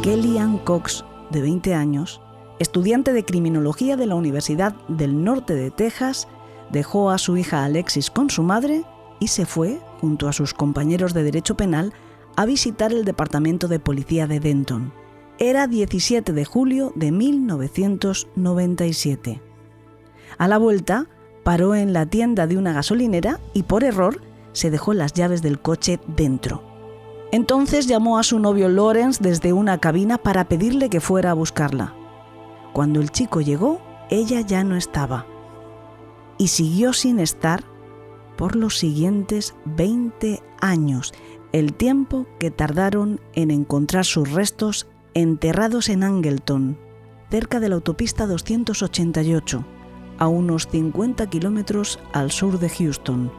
Kellyanne Cox, de 20 años, estudiante de criminología de la Universidad del Norte de Texas, dejó a su hija Alexis con su madre y se fue, junto a sus compañeros de derecho penal, a visitar el departamento de policía de Denton. Era 17 de julio de 1997. A la vuelta, paró en la tienda de una gasolinera y por error se dejó las llaves del coche dentro. Entonces llamó a su novio Lawrence desde una cabina para pedirle que fuera a buscarla. Cuando el chico llegó, ella ya no estaba. Y siguió sin estar por los siguientes 20 años, el tiempo que tardaron en encontrar sus restos enterrados en Angleton, cerca de la autopista 288, a unos 50 kilómetros al sur de Houston.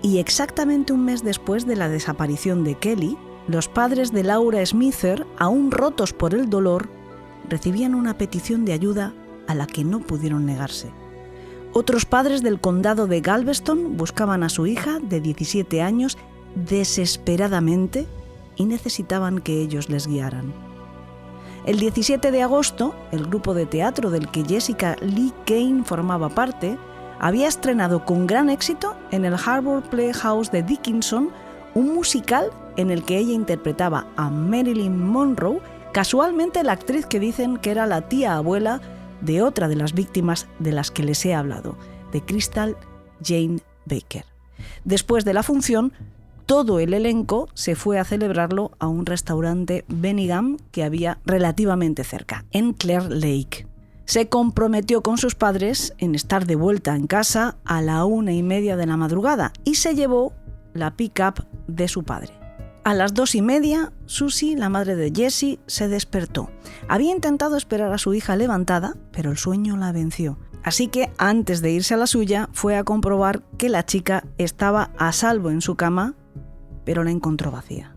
Y exactamente un mes después de la desaparición de Kelly, los padres de Laura Smither, aún rotos por el dolor, recibían una petición de ayuda a la que no pudieron negarse. Otros padres del condado de Galveston buscaban a su hija de 17 años desesperadamente y necesitaban que ellos les guiaran. El 17 de agosto, el grupo de teatro del que Jessica Lee Kane formaba parte había estrenado con gran éxito en el Harbour Playhouse de Dickinson un musical en el que ella interpretaba a Marilyn Monroe, casualmente la actriz que dicen que era la tía abuela de otra de las víctimas de las que les he hablado, de Crystal Jane Baker. Después de la función, todo el elenco se fue a celebrarlo a un restaurante Benningham que había relativamente cerca, en Clear Lake. Se comprometió con sus padres en estar de vuelta en casa a la 1:30 de la madrugada y se llevó la pick-up de su padre. A las 2:30, Susie, la madre de Jessie, se despertó. Había intentado esperar a su hija levantada, pero el sueño la venció. Así que, antes de irse a la suya, fue a comprobar que la chica estaba a salvo en su cama, pero la encontró vacía.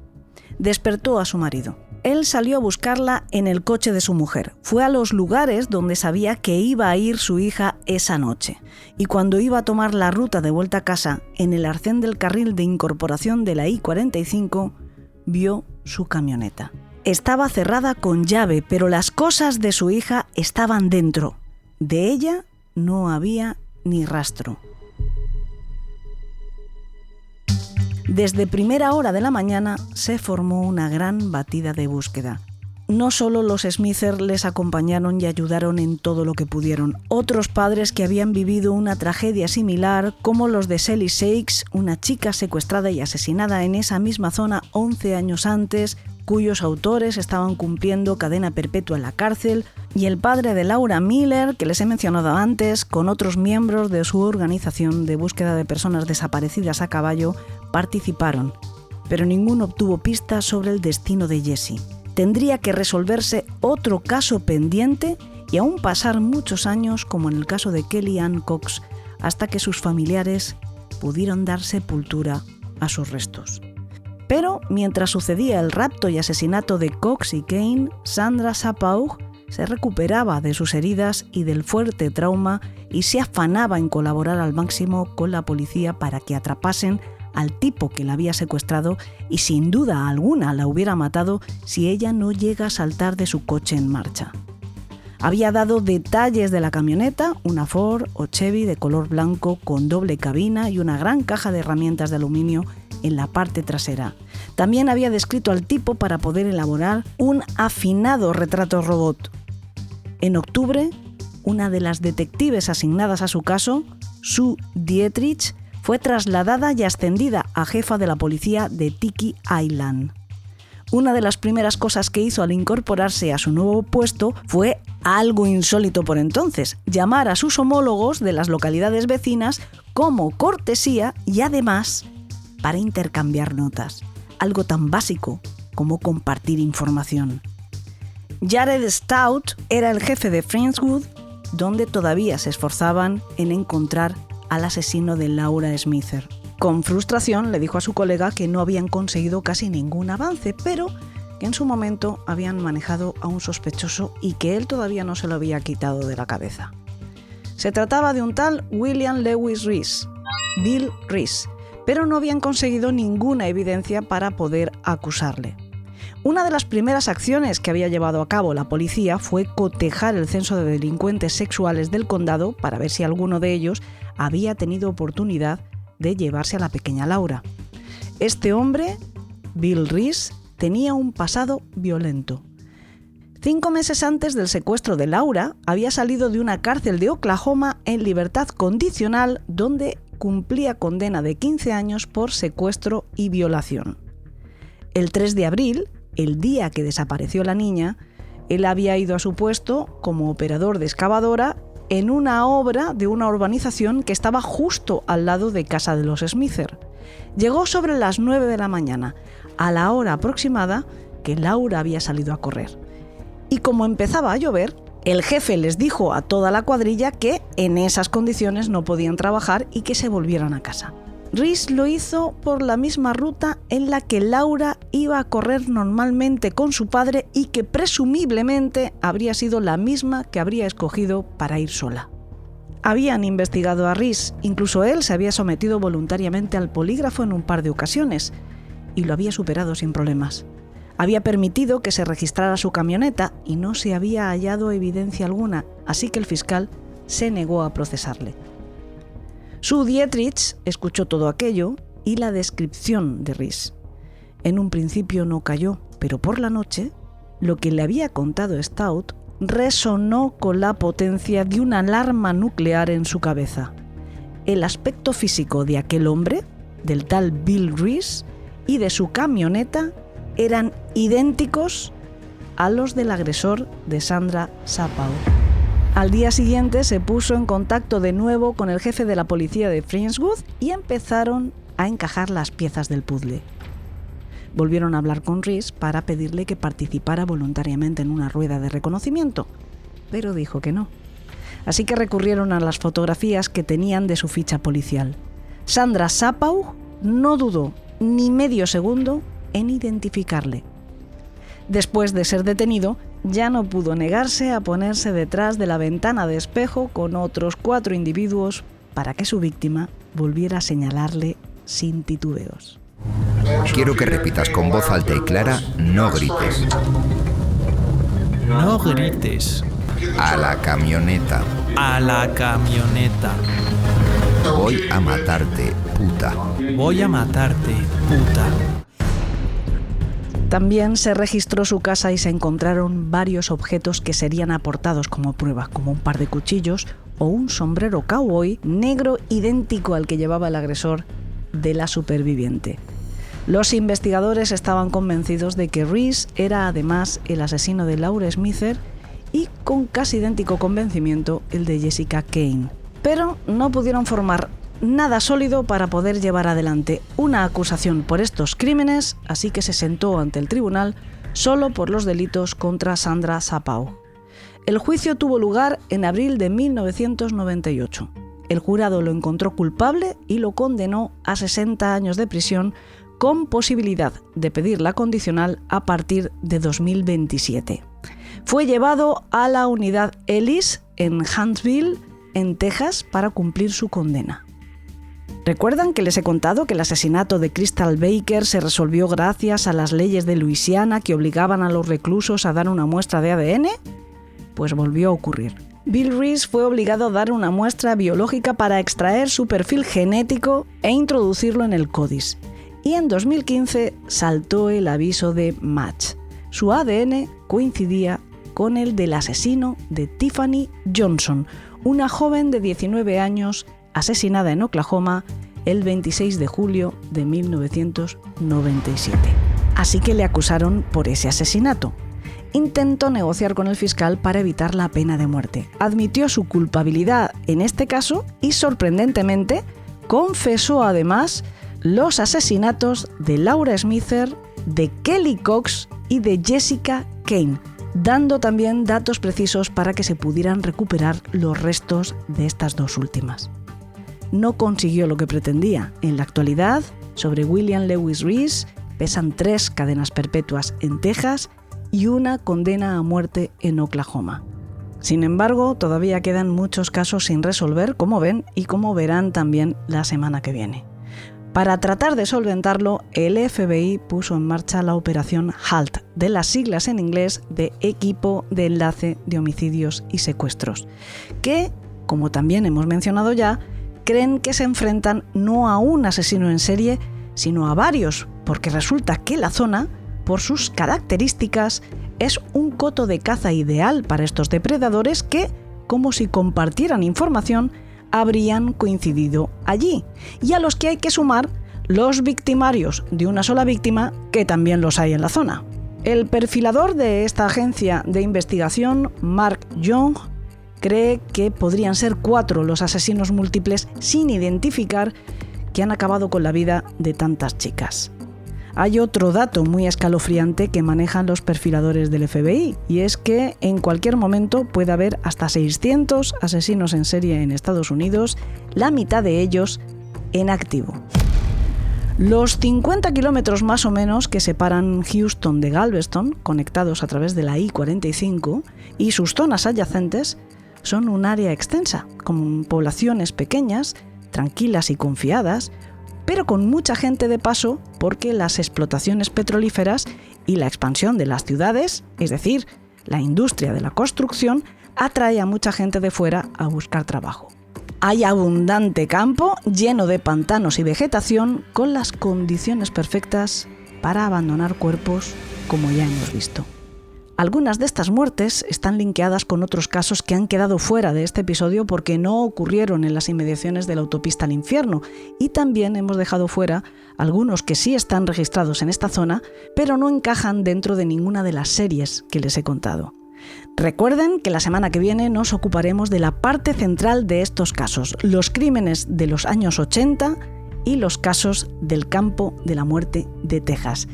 Despertó a su marido. Él salió a buscarla en el coche de su mujer. Fue a los lugares donde sabía que iba a ir su hija esa noche. Y cuando iba a tomar la ruta de vuelta a casa, en el arcén del carril de incorporación de la I-45, vio su camioneta. Estaba cerrada con llave, pero las cosas de su hija estaban dentro. De ella no había ni rastro. Desde primera hora de la mañana se formó una gran batida de búsqueda. No solo los Smither les acompañaron y ayudaron en todo lo que pudieron. Otros padres que habían vivido una tragedia similar, como los de Sally Sykes, una chica secuestrada y asesinada en esa misma zona 11 años antes, cuyos autores estaban cumpliendo cadena perpetua en la cárcel, y el padre de Laura Miller, que les he mencionado antes, con otros miembros de su organización de búsqueda de personas desaparecidas a caballo, participaron, pero ninguno obtuvo pistas sobre el destino de Jessie. Tendría que resolverse otro caso pendiente y aún pasar muchos años, como en el caso de Kellyanne Cox, hasta que sus familiares pudieron dar sepultura a sus restos. Pero mientras sucedía el rapto y asesinato de Cox y Kane, Sandra Sapaug se recuperaba de sus heridas y del fuerte trauma y se afanaba en colaborar al máximo con la policía para que atrapasen al tipo que la había secuestrado y sin duda alguna la hubiera matado si ella no llega a saltar de su coche en marcha. Había dado detalles de la camioneta, una Ford o Chevy de color blanco con doble cabina y una gran caja de herramientas de aluminio en la parte trasera. También había descrito al tipo para poder elaborar un afinado retrato robot. En octubre, una de las detectives asignadas a su caso, Sue Dietrich, fue trasladada y ascendida a jefa de la policía de Tiki Island. Una de las primeras cosas que hizo al incorporarse a su nuevo puesto fue algo insólito por entonces: llamar a sus homólogos de las localidades vecinas como cortesía y además para intercambiar notas, algo tan básico como compartir información. Jared Stout era el jefe de Friendswood, donde todavía se esforzaban en encontrar al asesino de Laura Smither. Con frustración le dijo a su colega que no habían conseguido casi ningún avance, pero que en su momento habían manejado a un sospechoso y que él todavía no se lo había quitado de la cabeza. Se trataba de un tal William Lewis Reese, Bill Reese, pero no habían conseguido ninguna evidencia para poder acusarle. Una de las primeras acciones que había llevado a cabo la policía fue cotejar el censo de delincuentes sexuales del condado para ver si alguno de ellos había tenido oportunidad de llevarse a la pequeña Laura. Este hombre, Bill Reese, tenía un pasado violento. 5 meses antes del secuestro de Laura, había salido de una cárcel de Oklahoma en libertad condicional donde cumplía condena de 15 años por secuestro y violación. El 3 de abril, el día que desapareció la niña, él había ido a su puesto como operador de excavadora en una obra de una urbanización que estaba justo al lado de casa de los Smither. Llegó sobre las 9 de la mañana, a la hora aproximada que Laura había salido a correr. Y como empezaba a llover, el jefe les dijo a toda la cuadrilla que en esas condiciones no podían trabajar y que se volvieran a casa. Reese lo hizo por la misma ruta en la que Laura iba a correr normalmente con su padre y que presumiblemente habría sido la misma que habría escogido para ir sola. Habían investigado a Reese, incluso él se había sometido voluntariamente al polígrafo en un par de ocasiones y lo había superado sin problemas. Había permitido que se registrara su camioneta y no se había hallado evidencia alguna, así que el fiscal se negó a procesarle. Sue Dietrich escuchó todo aquello y la descripción de Reese. En un principio no cayó, pero por la noche, lo que le había contado Stout resonó con la potencia de una alarma nuclear en su cabeza. El aspecto físico de aquel hombre, del tal Bill Reese, y de su camioneta eran idénticos a los del agresor de Sandra Sapau. Al día siguiente se puso en contacto de nuevo con el jefe de la policía de Friendswood y empezaron a encajar las piezas del puzzle. Volvieron a hablar con Reese para pedirle que participara voluntariamente en una rueda de reconocimiento, pero dijo que no. Así que recurrieron a las fotografías que tenían de su ficha policial. Sandra Sapau no dudó ni medio segundo en identificarle. Después de ser detenido, ya no pudo negarse a ponerse detrás de la ventana de espejo con otros 4 individuos para que su víctima volviera a señalarle sin titubeos. Quiero que repitas con voz alta y clara, no grites. No grites. A la camioneta. A la camioneta. Voy a matarte, puta. Voy a matarte, puta. También se registró su casa y se encontraron varios objetos que serían aportados como prueba, como un par de cuchillos o un sombrero cowboy negro idéntico al que llevaba el agresor de la superviviente. Los investigadores estaban convencidos de que Reese era además el asesino de Laura Smither y con casi idéntico convencimiento el de Jessica Kane. Pero no pudieron formar nada sólido para poder llevar adelante una acusación por estos crímenes, así que se sentó ante el tribunal solo por los delitos contra Sandra Sapau. El juicio tuvo lugar en abril de 1998. El jurado lo encontró culpable y lo condenó a 60 años de prisión con posibilidad de pedir la condicional a partir de 2027. Fue llevado a la unidad Ellis en Huntsville, en Texas, para cumplir su condena. ¿Recuerdan que les he contado que el asesinato de Crystal Baker se resolvió gracias a las leyes de Luisiana que obligaban a los reclusos a dar una muestra de ADN? Pues volvió a ocurrir. Bill Reese fue obligado a dar una muestra biológica para extraer su perfil genético e introducirlo en el CODIS. Y en 2015 saltó el aviso de match. Su ADN coincidía con el del asesino de Tiffany Johnson, una joven de 19 años asesinada en Oklahoma el 26 de julio de 1997. Así que le acusaron por ese asesinato. Intentó negociar con el fiscal para evitar la pena de muerte. Admitió su culpabilidad en este caso y, sorprendentemente, confesó además los asesinatos de Laura Smither, de Kelly Cox y de Jessica Kane, dando también datos precisos para que se pudieran recuperar los restos de estas dos últimas. No consiguió lo que pretendía. En la actualidad, sobre William Lewis Reese pesan 3 cadenas perpetuas en Texas y una condena a muerte en Oklahoma. Sin embargo, todavía quedan muchos casos sin resolver, como ven y como verán también la semana que viene. Para tratar de solventarlo, el FBI puso en marcha la operación HALT, de las siglas en inglés de Equipo de Enlace de Homicidios y Secuestros, que, como también hemos mencionado ya, creen que se enfrentan no a un asesino en serie, sino a varios, porque resulta que la zona, por sus características, es un coto de caza ideal para estos depredadores que, como si compartieran información, habrían coincidido allí, y a los que hay que sumar los victimarios de una sola víctima, que también los hay en la zona. El perfilador de esta agencia de investigación, Mark Young, cree que podrían ser 4 los asesinos múltiples sin identificar que han acabado con la vida de tantas chicas. Hay otro dato muy escalofriante que manejan los perfiladores del FBI, y es que en cualquier momento puede haber hasta 600 asesinos en serie en Estados Unidos, la mitad de ellos en activo. Los 50 kilómetros más o menos que separan Houston de Galveston, conectados a través de la I-45, y sus zonas adyacentes, son un área extensa, con poblaciones pequeñas, tranquilas y confiadas, pero con mucha gente de paso porque las explotaciones petrolíferas y la expansión de las ciudades, es decir, la industria de la construcción, atrae a mucha gente de fuera a buscar trabajo. Hay abundante campo lleno de pantanos y vegetación con las condiciones perfectas para abandonar cuerpos, como ya hemos visto. Algunas de estas muertes están linkeadas con otros casos que han quedado fuera de este episodio porque no ocurrieron en las inmediaciones de la autopista al infierno, y también hemos dejado fuera algunos que sí están registrados en esta zona, pero no encajan dentro de ninguna de las series que les he contado. Recuerden que la semana que viene nos ocuparemos de la parte central de estos casos, los crímenes de los años 80 y los casos del campo de la muerte de Texas.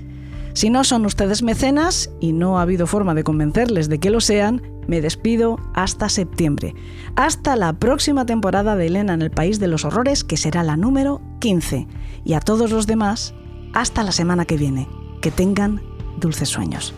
Si no son ustedes mecenas y no ha habido forma de convencerles de que lo sean, me despido hasta septiembre. Hasta la próxima temporada de Elena en el País de los Horrores, que será la número 15. Y a todos los demás, hasta la semana que viene. Que tengan dulces sueños.